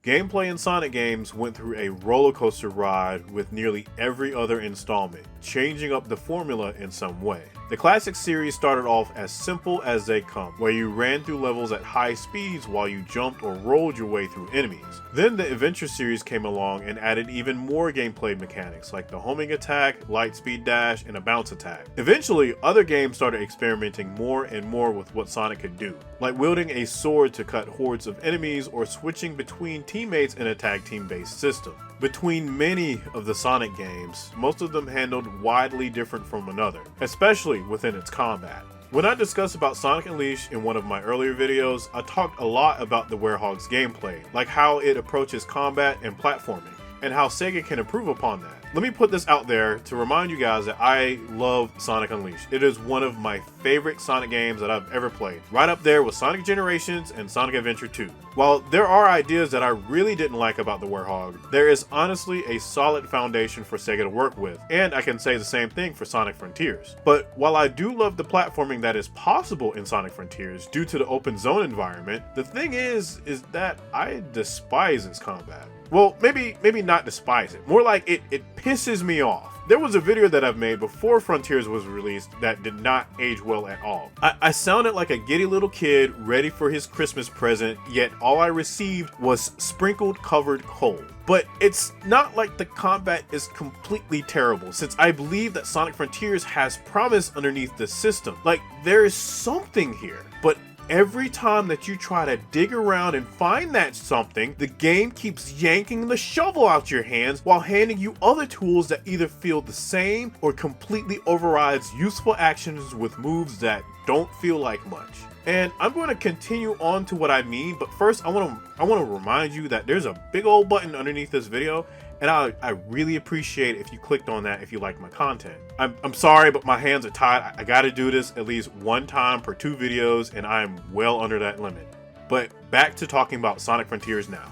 Gameplay in Sonic games went through a roller coaster ride with nearly every other installment, changing up the formula in some way. The classic series started off as simple as they come, where you ran through levels at high speeds while you jumped or rolled your way through enemies. Then the Adventure series came along and added even more gameplay mechanics like the homing attack, light speed dash, and a bounce attack. Eventually, other games started experimenting more and more with what Sonic could do, like wielding a sword to cut hordes of enemies or switching between teammates in a tag team based system. Between many of the Sonic games, most of them handled widely different from another, especially within its combat. When I discussed about Sonic Unleashed in one of my earlier videos, I talked a lot about the Werehog's gameplay, like how it approaches combat and platforming, and how Sega can improve upon that. Let me put this out there to remind you guys that I love Sonic Unleashed. It is one of my favorite Sonic games that I've ever played, right up there with Sonic Generations and Sonic Adventure 2. While there are ideas that I really didn't like about the Werehog, there is honestly a solid foundation for Sega to work with, and I can say the same thing for Sonic Frontiers. But while I do love the platforming that is possible in Sonic Frontiers due to the open zone environment, the thing is that I despise its combat. Well, maybe not despise it, more like it pisses me off. There was a video that I've made before Frontiers was released that did not age well at all. I sounded like a giddy little kid ready for his Christmas present, yet all I received was sprinkled covered coal. But it's not like the combat is completely terrible, since I believe that Sonic Frontiers has promise underneath the system. Like, there is something here, but every time that you try to dig around and find that something, the game keeps yanking the shovel out your hands while handing you other tools that either feel the same or completely overrides useful actions with moves that don't feel like much. And I'm going to continue on to what I mean, but first I want to remind you that there's a big old button underneath this video, and I really appreciate if you clicked on that if you like my content. I'm sorry, but my hands are tied. I gotta do this at least one time per 2 videos, and I'm well under that limit. But back to talking about Sonic Frontiers now.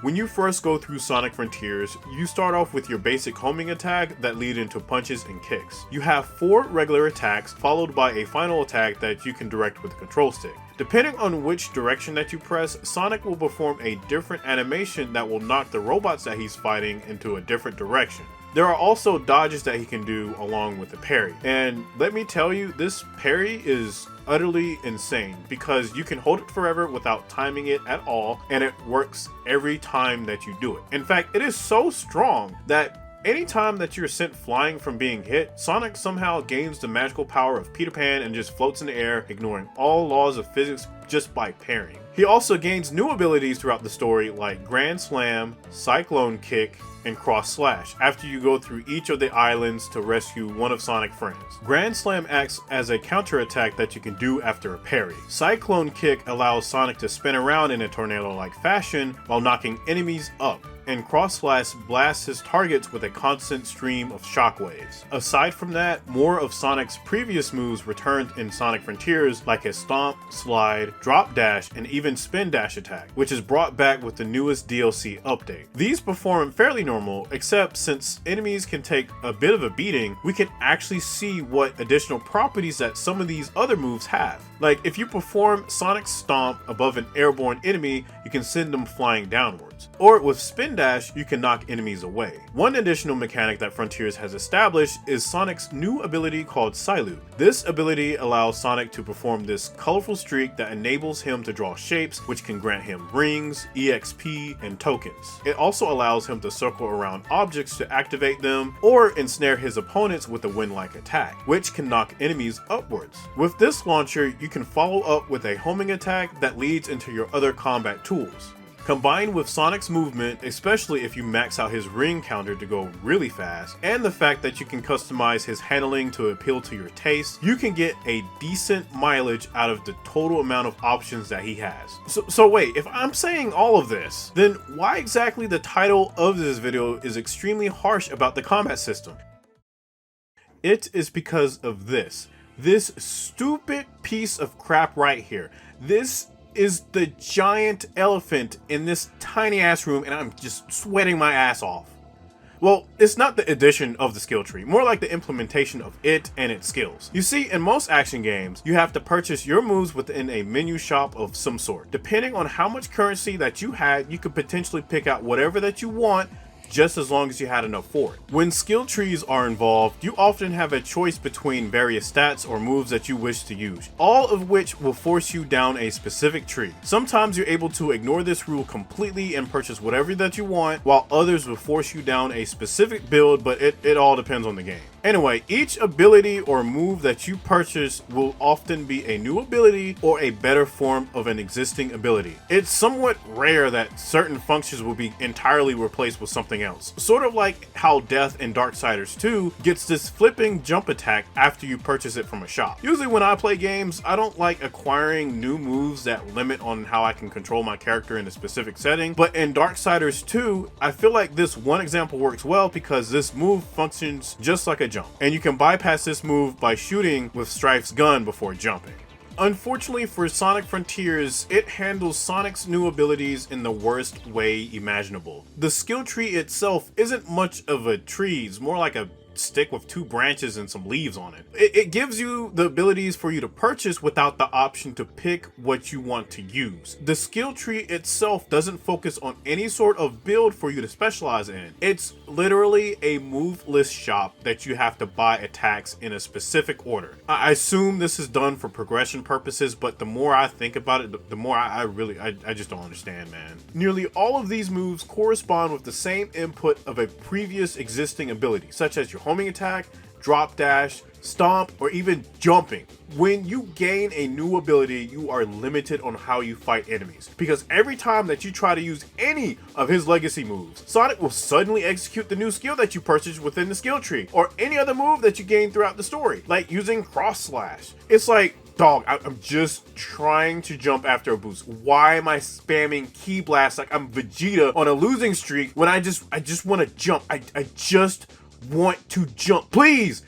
When you first go through Sonic Frontiers, you start off with your basic homing attack that lead into punches and kicks. You have 4 regular attacks followed by a final attack that you can direct with the control stick. Depending on which direction that you press, Sonic will perform a different animation that will knock the robots that he's fighting into a different direction. There are also dodges that he can do along with the parry. And let me tell you, this parry is utterly insane because you can hold it forever without timing it at all, and it works every time that you do it. In fact, it is so strong that anytime that you're sent flying from being hit, Sonic somehow gains the magical power of Peter Pan and just floats in the air, ignoring all laws of physics just by parrying. He also gains new abilities throughout the story like Grand Slam, Cyclone Kick, and Cross Slash after you go through each of the islands to rescue one of Sonic's friends. Grand Slam acts as a counterattack that you can do after a parry. Cyclone Kick allows Sonic to spin around in a tornado-like fashion while knocking enemies up, and Cross Slash blasts his targets with a constant stream of shockwaves. Aside from that, more of Sonic's previous moves returned in Sonic Frontiers, like his Stomp, Slide, Drop Dash, and even Spin Dash attack, which is brought back with the newest DLC update. These perform fairly normal, except since enemies can take a bit of a beating, we can actually see what additional properties that some of these other moves have. Like, if you perform Sonic's Stomp above an airborne enemy, you can send them flying downwards. Or with Spin Dash, you can knock enemies away. One additional mechanic that Frontiers has established is Sonic's new ability called Salute. This ability allows Sonic to perform this colorful streak that enables him to draw shapes, which can grant him rings, EXP, and tokens. It also allows him to circle around objects to activate them, or ensnare his opponents with a wind-like attack, which can knock enemies upwards. With this launcher, you can follow up with a homing attack that leads into your other combat tools. Combined with Sonic's movement, especially if you max out his ring counter to go really fast, and the fact that you can customize his handling to appeal to your taste, you can get a decent mileage out of the total amount of options that he has. So wait, if I'm saying all of this, then why exactly the title of this video is extremely harsh about the combat system? It is because of this stupid piece of crap right here. This is the giant elephant in this tiny ass room, and I'm just sweating my ass off. Well, it's not the addition of the skill tree, more like the implementation of it and its skills. You see, in most action games, you have to purchase your moves within a menu shop of some sort. Depending on how much currency that you had, you could potentially pick out whatever that you want, just as long as you had enough for it. When skill trees are involved, you often have a choice between various stats or moves that you wish to use, all of which will force you down a specific tree. Sometimes you're able to ignore this rule completely and purchase whatever that you want, while others will force you down a specific build, but it all depends on the game. Anyway, each ability or move that you purchase will often be a new ability or a better form of an existing ability. It's somewhat rare that certain functions will be entirely replaced with something else. Sort of like how Death in Darksiders 2 gets this flipping jump attack after you purchase it from a shop. Usually when I play games, I don't like acquiring new moves that limit on how I can control my character in a specific setting, but in Darksiders 2, I feel like this one example works well because this move functions just like a jump, and you can bypass this move by shooting with Strife's gun before jumping. Unfortunately for Sonic Frontiers, it handles Sonic's new abilities in the worst way imaginable. The skill tree itself isn't much of a tree, it's more like a stick with 2 branches and some leaves on it. It gives you the abilities for you to purchase without the option to pick what you want to use. The skill tree itself doesn't focus on any sort of build for you to specialize in. It's literally a move list shop that you have to buy attacks in a specific order. I assume this is done for progression purposes, but the more I think about it, the more I just don't understand, man. Nearly all of these moves correspond with the same input of a previous existing ability, such as your homing attack, drop dash, stomp, or even jumping. When you gain a new ability, you are limited on how you fight enemies, because every time that you try to use any of his legacy moves, Sonic will suddenly execute the new skill that you purchased within the skill tree, or any other move that you gain throughout the story, like using cross slash. It's like, dog, I'm just trying to jump after a boost. Why am I spamming key blast like I'm Vegeta on a losing streak when I just want to jump? I just want to jump. Please!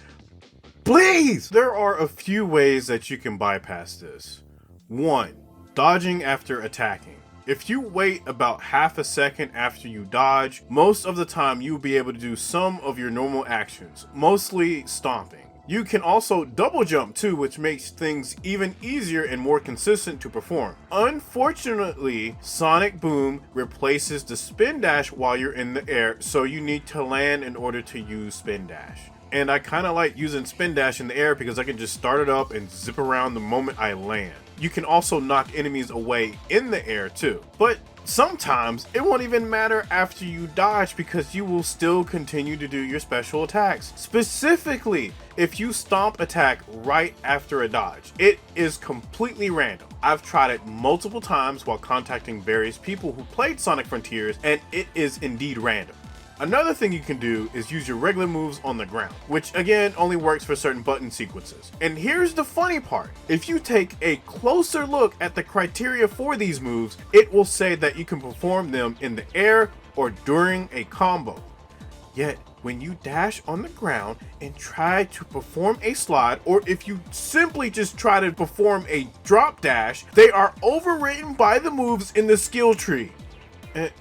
There are a few ways that you can bypass this. 1. Dodging after attacking. If you wait about half a second after you dodge, most of the time you'll be able to do some of your normal actions, mostly stomping. You can also double jump too, which makes things even easier and more consistent to perform. Unfortunately, Sonic Boom replaces the spin dash while you're in the air, so you need to land in order to use spin dash. And I kind of like using spin dash in the air because I can just start it up and zip around the moment I land. You can also knock enemies away in the air too, but sometimes it won't even matter after you dodge because you will still continue to do your special attacks. Specifically, if you stomp attack right after a dodge, it is completely random. I've tried it multiple times while contacting various people who played Sonic Frontiers, and it is indeed random. Another thing you can do is use your regular moves on the ground, which again only works for certain button sequences. And here's the funny part. If you take a closer look at the criteria for these moves, it will say that you can perform them in the air or during a combo. Yet, when you dash on the ground and try to perform a slide, or if you simply just try to perform a drop dash, they are overwritten by the moves in the skill tree.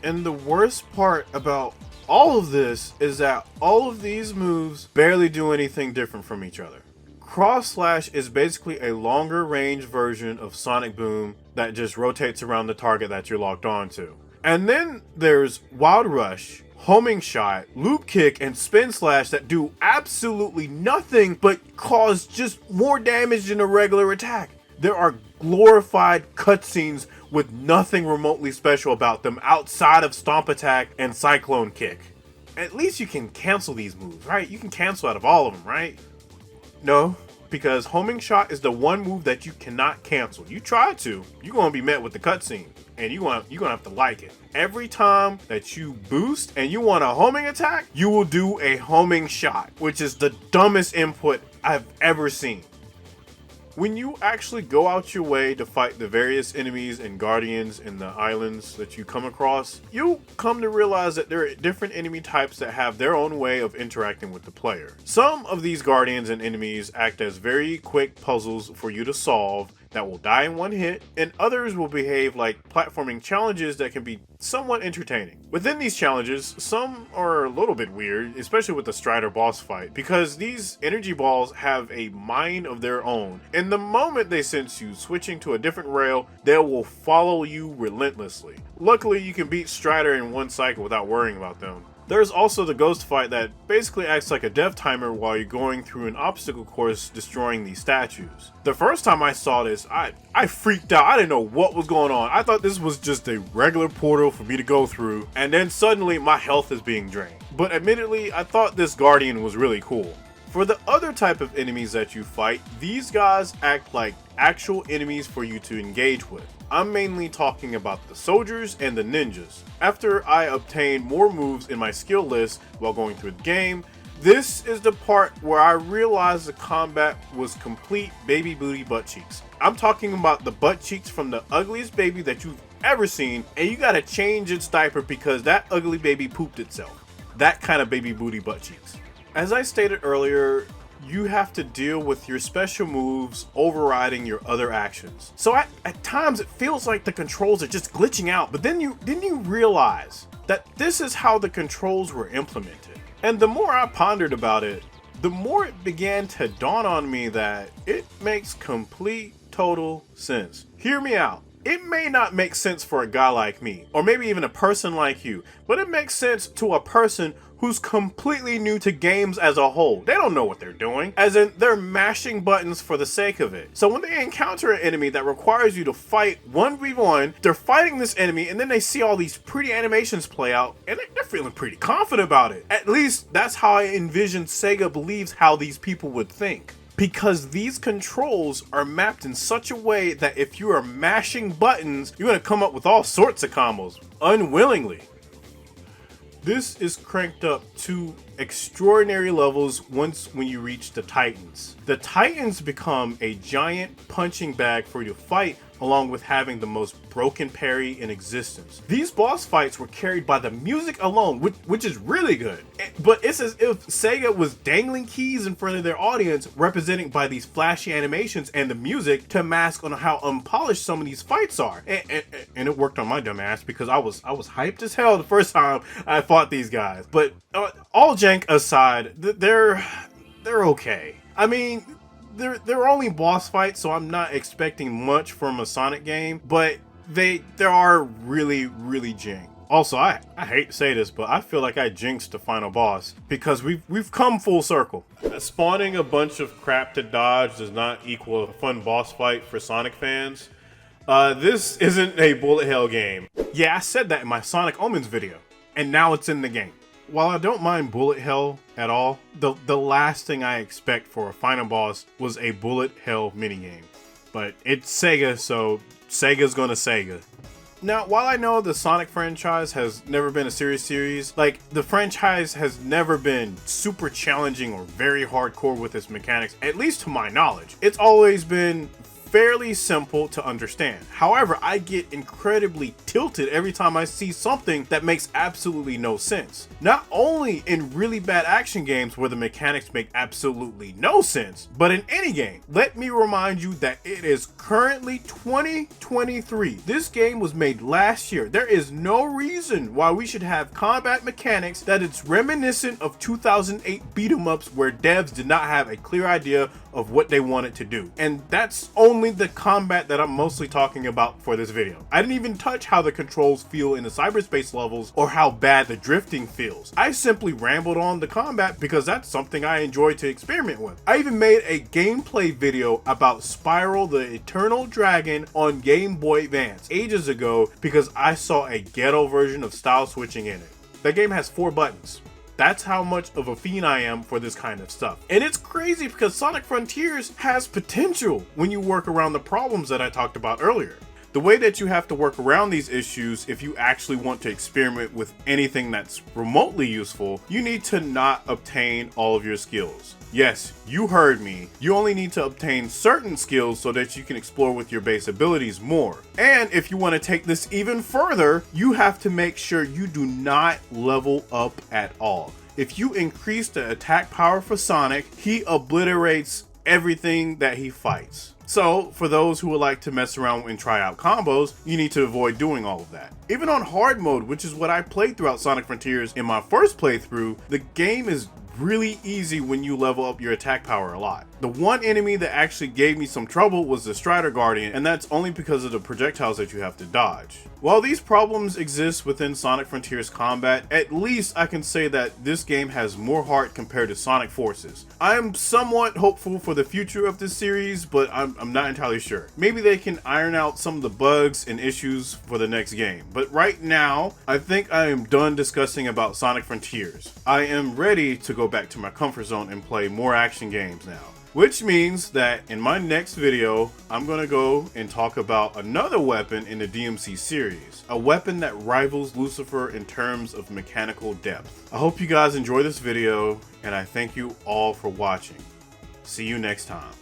And the worst part about all of this is that all of these moves barely do anything different from each other. Cross Slash is basically a longer range version of Sonic Boom that just rotates around the target that you're locked onto. And then there's Wild Rush, Homing Shot, Loop Kick, and Spin Slash that do absolutely nothing but cause just more damage than a regular attack. There are glorified cutscenes with nothing remotely special about them outside of Stomp Attack and Cyclone Kick. At least you can cancel these moves, right? You can cancel out of all of them, right? No, because Homing Shot is the one move that you cannot cancel. You try to, you're going to be met with the cutscene, and you're going to have to like it. Every time that you boost and you want a homing attack, you will do a Homing Shot, which is the dumbest input I've ever seen. When you actually go out your way to fight the various enemies and guardians in the islands that you come across, you'll come to realize that there are different enemy types that have their own way of interacting with the player. Some of these guardians and enemies act as very quick puzzles for you to solve, that will die in one hit, and others will behave like platforming challenges that can be somewhat entertaining. Within these challenges, some are a little bit weird, especially with the Strider boss fight, because these energy balls have a mind of their own, and the moment they sense you switching to a different rail, they will follow you relentlessly. Luckily, you can beat Strider in one cycle without worrying about them. There's also the ghost fight that basically acts like a death timer while you're going through an obstacle course destroying these statues. The first time I saw this, I freaked out. I didn't know what was going on. I thought this was just a regular portal for me to go through, and then suddenly my health is being drained. But admittedly, I thought this guardian was really cool. For the other type of enemies that you fight, these guys act like actual enemies for you to engage with. I'm mainly talking about the soldiers and the ninjas. After I obtained more moves in my skill list while going through the game, this is the part where I realized the combat was complete baby booty butt cheeks. I'm talking about the butt cheeks from the ugliest baby that you've ever seen, and you gotta change its diaper because that ugly baby pooped itself. That kind of baby booty butt cheeks. As I stated earlier, you have to deal with your special moves overriding your other actions. So at times it feels like the controls are just glitching out, but then you realize that this is how the controls were implemented. And the more I pondered about it, the more it began to dawn on me that it makes complete total sense. Hear me out. It may not make sense for a guy like me, or maybe even a person like you, but it makes sense to a person who's completely new to games as a whole. They don't know what they're doing, as in they're mashing buttons for the sake of it. So when they encounter an enemy that requires you to fight 1v1, they're fighting this enemy and then they see all these pretty animations play out and they're feeling pretty confident about it. At least that's how I envision Sega believes how these people would think. Because these controls are mapped in such a way that if you are mashing buttons, you're going to come up with all sorts of combos, unwillingly. This is cranked up to extraordinary levels when you reach the Titans. The Titans become a giant punching bag for you to fight, along with having the most broken parry in existence. These boss fights were carried by the music alone, which is really good. But it's as if Sega was dangling keys in front of their audience, representing by these flashy animations and the music to mask on how unpolished some of these fights are. And it worked on my dumb ass because I was hyped as hell the first time I fought these guys. But all jank aside, they're okay. I mean, they're only boss fights, so I'm not expecting much from a Sonic game, but they are really jank. Also, I hate to say this, but I feel like I jinxed the final boss because we've come full circle. Spawning a bunch of crap to dodge does not equal a fun boss fight for Sonic fans. This isn't a bullet hell game. Yeah, I said that in my Sonic Omens video, and now it's in the game. While I don't mind bullet hell at all, the last thing I expect for a final boss was a bullet hell minigame. But it's Sega, so Sega's gonna Sega. Now, while I know the Sonic franchise has never been a serious series, like, the franchise has never been super challenging or very hardcore with its mechanics, at least to my knowledge. It's always been fairly simple to understand. However, I get incredibly tilted every time I see something that makes absolutely no sense. Not only in really bad action games where the mechanics make absolutely no sense, but in any game. Let me remind you that it is currently 2023. This game was made last year. There is no reason why we should have combat mechanics that it's reminiscent of 2008 beat-em-ups where devs did not have a clear idea of what they wanted to do. And that's only the combat that I'm mostly talking about for this video. I didn't even touch how the controls feel in the cyberspace levels or how bad the drifting feels. I simply rambled on the combat because that's something I enjoy to experiment with. I even made a gameplay video about Spiral the Eternal Dragon on Game Boy Advance ages ago because I saw a ghetto version of style switching in it. That game has 4 buttons. That's how much of a fiend I am for this kind of stuff. And it's crazy because Sonic Frontiers has potential when you work around the problems that I talked about earlier. The way that you have to work around these issues if you actually want to experiment with anything that's remotely useful, you need to not obtain all of your skills. Yes, you heard me. You only need to obtain certain skills so that you can explore with your base abilities more. And if you want to take this even further, you have to make sure you do not level up at all. If you increase the attack power for Sonic, he obliterates everything that he fights. So, for those who would like to mess around and try out combos, you need to avoid doing all of that. Even on hard mode, which is what I played throughout Sonic Frontiers in my first playthrough, the game is really easy when you level up your attack power a lot. The one enemy that actually gave me some trouble was the Strider Guardian, and that's only because of the projectiles that you have to dodge. While these problems exist within Sonic Frontiers combat, at least I can say that this game has more heart compared to Sonic Forces. I am somewhat hopeful for the future of this series, but I'm not entirely sure. Maybe they can iron out some of the bugs and issues for the next game. But right now, I think I am done discussing about Sonic Frontiers. I am ready to go back to my comfort zone and play more action games now. Which means that in my next video, I'm gonna go and talk about another weapon in the DMC series. A weapon that rivals Lucifer in terms of mechanical depth. I hope you guys enjoy this video, and I thank you all for watching. See you next time.